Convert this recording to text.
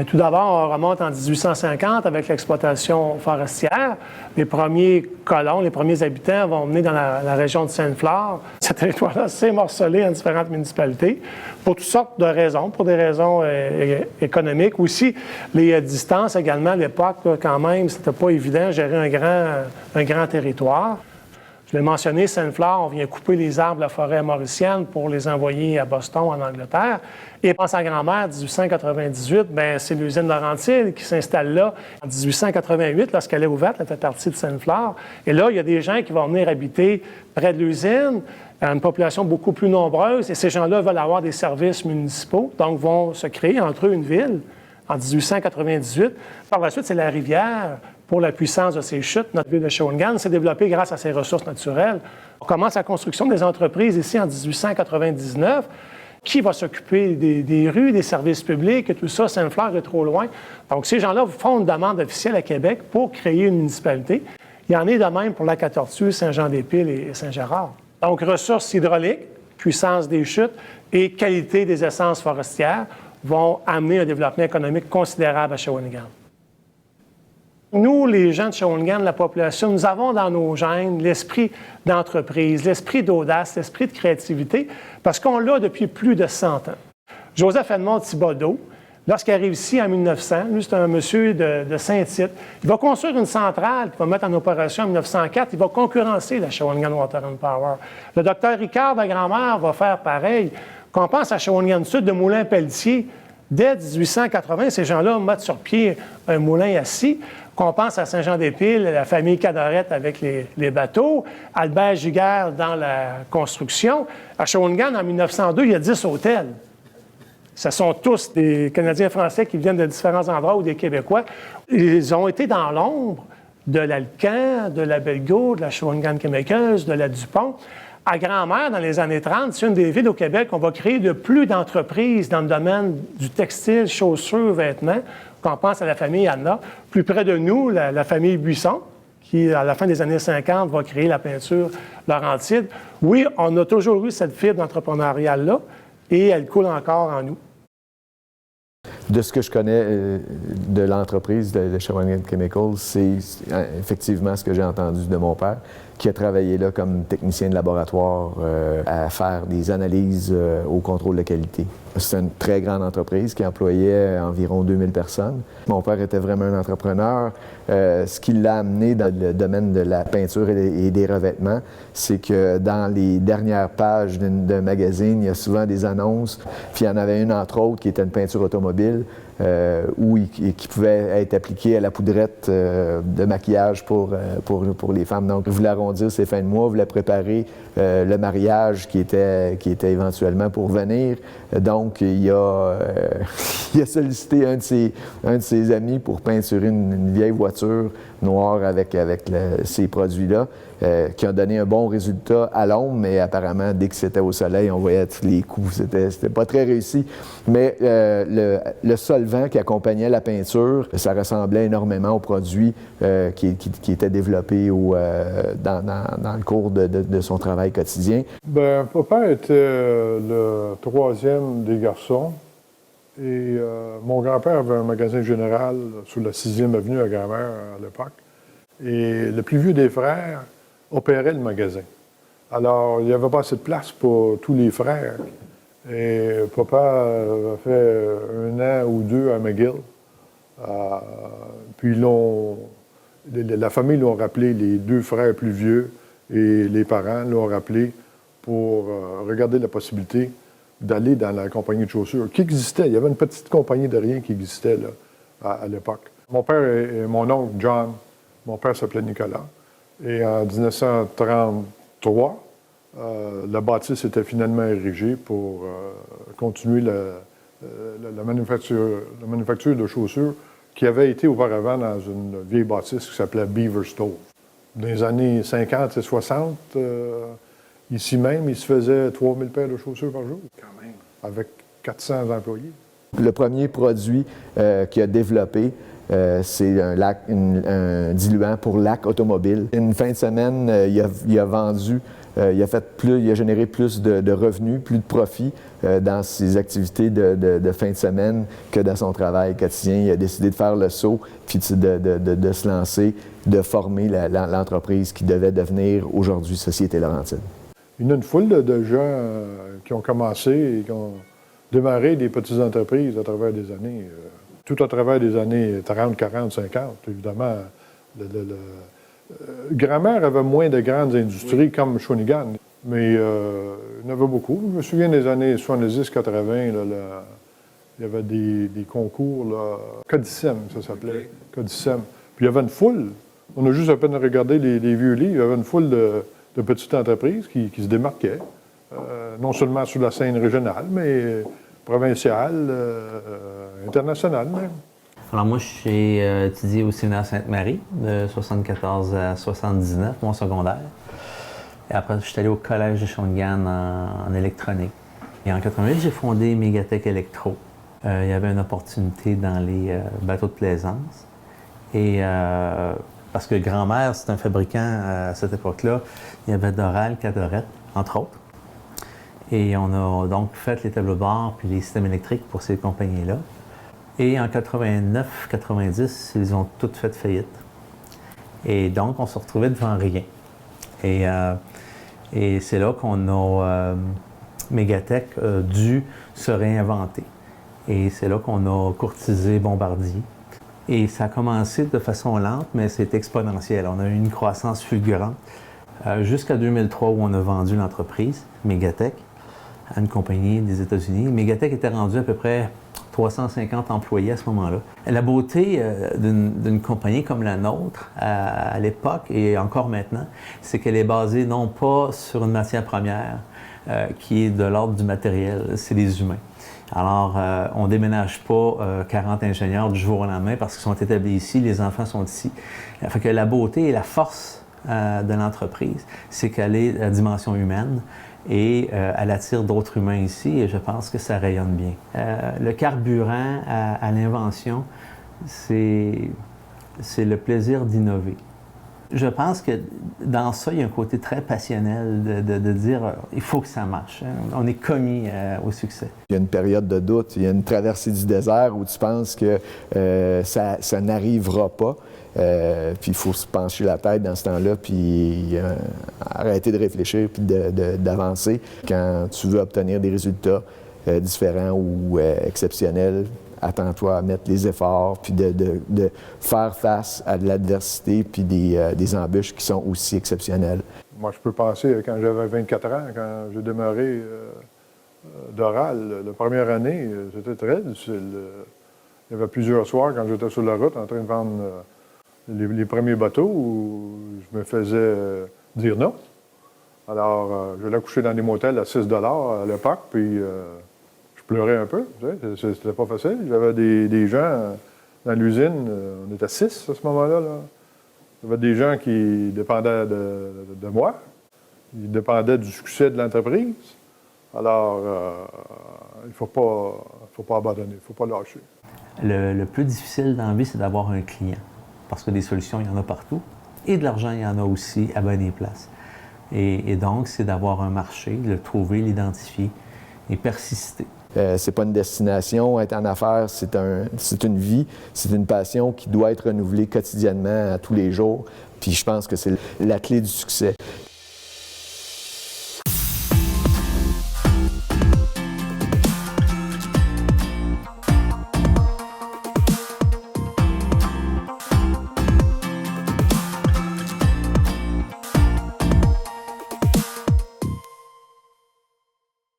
Tout d'abord, on remonte en 1850 avec l'exploitation forestière. Les premiers colons, les premiers habitants vont venir dans la région de Sainte-Flore. Ce territoire-là s'est morcelé en différentes municipalités pour toutes sortes de raisons, pour des raisons économiques. Aussi, les distances également, à l'époque, quand même, c'était pas évident de gérer un grand territoire. Je l'ai mentionné, Sainte-Flore, on vient couper les arbres de la forêt mauricienne pour les envoyer à Boston, en Angleterre. Et pour sa grand-mère, 1898, bien, c'est l'usine Laurentide qui s'installe là. En 1888, lorsqu'elle est ouverte, elle fait partie de Sainte-Flore. Et là, il y a des gens qui vont venir habiter près de l'usine, une population beaucoup plus nombreuse. Et ces gens-là veulent avoir des services municipaux, donc vont se créer entre eux une ville en 1898. Par la suite, c'est la rivière. Pour la puissance de ses chutes, notre ville de Shawinigan s'est développée grâce à ses ressources naturelles. On commence la construction des entreprises ici en 1899. Qui va s'occuper des rues, des services publics et tout ça? Sainte-Flore est trop loin. Donc, ces gens-là font une demande officielle à Québec pour créer une municipalité. Il y en est de même pour Lac-à-Tortue, Saint-Jean-des-Piles et Saint-Gérard. Donc, ressources hydrauliques, puissance des chutes et qualité des essences forestières vont amener un développement économique considérable à Shawinigan. Nous, les gens de Shawinigan, la population, nous avons dans nos gènes l'esprit d'entreprise, l'esprit d'audace, l'esprit de créativité, parce qu'on l'a depuis plus de 100 ans. Joseph-Edmond Thibodeau, lorsqu'il arrive ici en 1900, lui, c'est un monsieur de Saint-Tite, il va construire une centrale qu'il va mettre en opération en 1904, il va concurrencer la Shawinigan Water and Power. Le docteur Ricard de Grand-Mère va faire pareil. Quand on pense à Shawinigan Sud de Moulin-Pelletier, dès 1880, ces gens-là mettent sur pied un moulin assis. Qu'on pense à Saint-Jean-des-Piles, la famille Cadorette avec les bateaux, Albert Giguère dans la construction. À Shawinigan, en 1902, il y a 10 hôtels. Ce sont tous des Canadiens français qui viennent de différents endroits ou des Québécois. Ils ont été dans l'ombre de l'Alcan, de la Bellegault, de la Shawinigan Chemicals, de la Dupont. À Grand-Mère, dans les années 30, c'est une des villes au Québec où on va créer de plus d'entreprises dans le domaine du textile, chaussures, vêtements. On pense à la famille Anna. Plus près de nous, la famille Buisson, qui, à la fin des années 50, va créer la peinture Laurentide. Oui, on a toujours eu cette fibre entrepreneuriale-là et elle coule encore en nous. De ce que je connais de l'entreprise de Shawinigan Chemicals, c'est effectivement ce que j'ai entendu de mon père, qui a travaillé là comme technicien de laboratoire à faire des analyses au contrôle de qualité. C'est une très grande entreprise qui employait environ 2000 personnes. Mon père était vraiment un entrepreneur. Ce qui l'a amené dans le domaine de la peinture et des revêtements, c'est que dans les dernières pages d'un magazine, il y a souvent des annonces. Puis il y en avait une, entre autres, qui était une peinture automobile, qui pouvait être appliquée à la poudrette de maquillage pour les femmes. Donc, voulait arrondir ses fins de mois, voulait préparer le mariage qui était éventuellement pour venir. Donc, il a sollicité un de ses amis pour peinturer une vieille voiture noire avec ces produits-là, qui ont donné un bon résultat à l'ombre, mais apparemment, dès que c'était au soleil, on voyait tous les coups. C'était pas très réussi. Mais le solvant qui accompagnait la peinture, ça ressemblait énormément aux produits qui étaient développés dans le cours de son travail quotidien. Bien, papa était le troisième des garçons. Et mon grand-père avait un magasin général sur la 6e avenue à Grand-Mère à l'époque. Et le plus vieux des frères opérait le magasin. Alors, il n'y avait pas assez de place pour tous les frères. Et papa a fait 1 an ou 2 à McGill. Puis la famille l'ont rappelé, les 2 frères plus vieux et les parents l'ont rappelé pour regarder la possibilité d'aller dans la compagnie de chaussures qui existait. Il y avait une petite compagnie de rien qui existait là, à l'époque. Mon père et mon oncle John, mon père s'appelait Nicolas. Et en 1933, la bâtisse était finalement érigée pour continuer la manufacture de chaussures qui avait été auparavant dans une vieille bâtisse qui s'appelait Beaver Stove. Dans les années 50 et 60, ici même, il se faisait 3000 paires de chaussures par jour, quand même, avec 400 employés. Le premier produit qu'il a développé, c'est un diluant pour lac automobile. Une fin de semaine, il a vendu il a généré plus de revenus, plus de profits dans ses activités de fin de semaine que dans son travail quotidien. Il a décidé de faire le saut, puis de se lancer, de former l'entreprise qui devait devenir aujourd'hui Société Laurentide. Il y a une foule de gens qui ont commencé et qui ont démarré des petites entreprises à travers des années, tout à travers des années 30, 40, 50. Évidemment, Grand-Mère avait moins de grandes industries comme Shawinigan, mais il y en avait beaucoup. Je me souviens des années 70, 80, il y avait des concours, là, Codicem, ça s'appelait, Codicem. Puis il y avait une foule, on a juste à peine regardé les vieux livres, il y avait une foule de petites entreprises qui se démarquaient, non seulement sur la scène régionale, mais provinciale, internationale même. Alors moi, j'ai étudié au séminaire Sainte-Marie de 74 à 79, mon secondaire. Et après, je suis allé au collège de Shawinigan en électronique. Et en 88, j'ai fondé Mégatech Electro. Il y avait une opportunité dans les bateaux de plaisance. Et parce que Grand-Mère, c'est un fabricant à cette époque-là, il y avait Doral, Cadorette, entre autres. Et on a donc fait les tableaux de bord puis les systèmes électriques pour ces compagnies-là. Et en 89-90, ils ont toutes fait faillite. Et donc, on se retrouvait devant rien. Et c'est là qu'on a... Mégatech a dû se réinventer. Et c'est là qu'on a courtisé Bombardier. Et ça a commencé de façon lente, mais c'est exponentiel. On a eu une croissance fulgurante jusqu'à 2003 où on a vendu l'entreprise, Mégatech, à une compagnie des États-Unis. Mégatech était rendu à peu près 350 employés à ce moment-là. La beauté d'une compagnie comme la nôtre, à l'époque et encore maintenant, c'est qu'elle est basée non pas sur une matière première qui est de l'ordre du matériel, c'est les humains. Alors, on ne déménage pas 40 ingénieurs du jour au lendemain parce qu'ils sont établis ici, les enfants sont ici. Fait que la beauté et la force de l'entreprise, c'est qu'elle est à dimension humaine et elle attire d'autres humains ici et je pense que ça rayonne bien. Le carburant à l'invention, c'est le plaisir d'innover. Je pense que dans ça, il y a un côté très passionnel de dire il faut que ça marche. On est commis au succès. Il y a une période de doute, il y a une traversée du désert où tu penses que ça n'arrivera pas. Puis il faut se pencher la tête dans ce temps-là, puis arrêter de réfléchir, puis d'avancer. Quand tu veux obtenir des résultats différents ou exceptionnels, attends-toi à mettre les efforts, puis de faire face à de l'adversité, puis des embûches qui sont aussi exceptionnelles. Moi, je peux penser, quand j'avais 24 ans, quand j'ai démarré Doral, la première année, c'était très difficile. Il y avait plusieurs soirs, quand j'étais sur la route, en train de vendre les premiers bateaux, où je me faisais dire non. Alors, j'allais coucher dans des motels à 6 $ à l'époque, puis je pleurais un peu. Tu sais, c'était pas facile. J'avais des gens dans l'usine, on était 6 à ce moment-là. Là. Il y avait des gens qui dépendaient de moi. Ils dépendaient du succès de l'entreprise. Alors, il ne faut pas abandonner, il ne faut pas lâcher. Le plus difficile dans la vie, c'est d'avoir un client. Parce que des solutions, il y en a partout. Et de l'argent, il y en a aussi à bien des places. Et donc, c'est d'avoir un marché, le trouver, l'identifier et persister. C'est pas une destination, être en affaires, c'est une vie, c'est une passion qui doit être renouvelée quotidiennement, à tous les jours. Puis je pense que c'est la clé du succès.